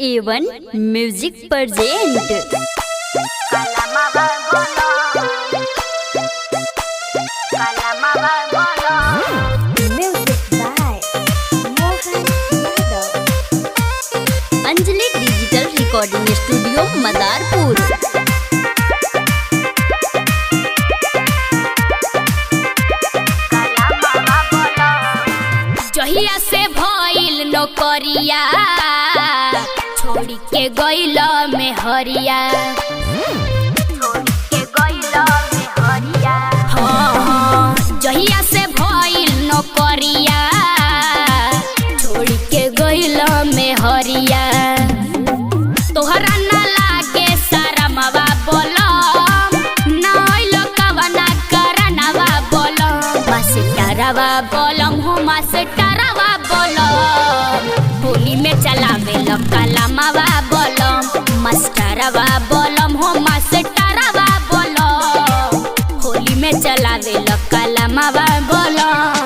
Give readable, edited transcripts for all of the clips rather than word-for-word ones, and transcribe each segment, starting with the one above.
A1 music present. Anjali digital recording studio Madarpur. जहिया से भइल नौकरिया छोड़ी के गइल में हरिया। हाँ, जहिया से भइल नौकरिया छोड़ी के गइल में हरिया। तोहरा ना लागे शरमवा बोलम ना अइलो कवना करनवा बोलम। मास्टरवा बोलम हो मास्टरवा बोलम। होली में चलावे लो कलमवा बोलम। मास्टरवा बोलम हो मास्टरवा बोलम। होली में चलावे लो कलमवा बोलम।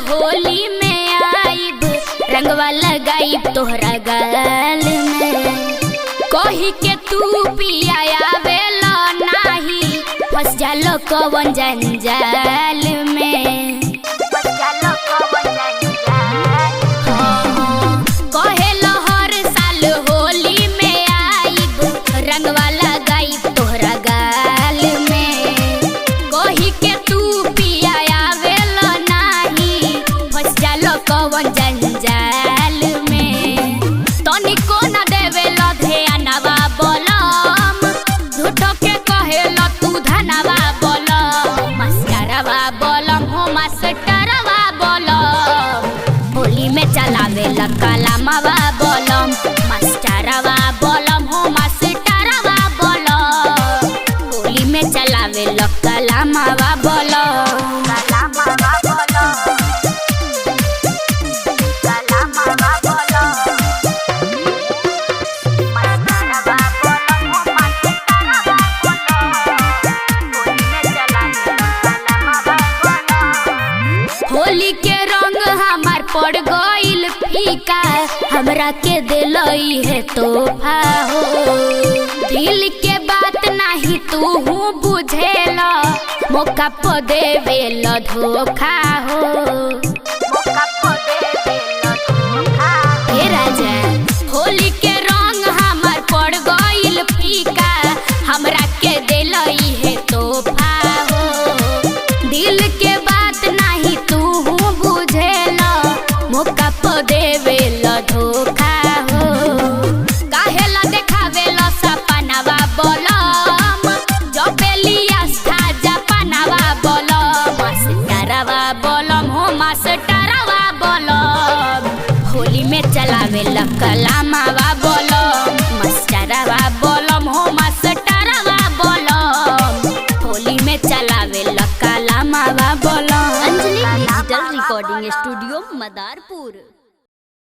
होली में आइब रंगवा लगाइब तोहरा गाल में। कही के तू पिया आवेला नाही फंस जालो कवन जंजाल में। कहेलो हर साल होली में आइब रंगवा लगाइब तोहरा गाल में। कही के तू पिया आवेला नाही फंस जालो कवन जंजाल में। तनिको न देवेला ध्यानवा बोलम झूठो के कहेला तू धनवा बोलम। मास्टरवा बोलम हो मास्टरवा बोलम। होली में चलावेला कलमवा बोलम। मास्टरवा बोलम हो मास्टरवा बोलम। होली में चलावेला कलमवा बोलम। होली के रंग हमार पड़ गइल फीका हमरा के दिलई है तोहफा हो। दिल के बात नाही तू बुझेला मौका प देवेला धोखा हो।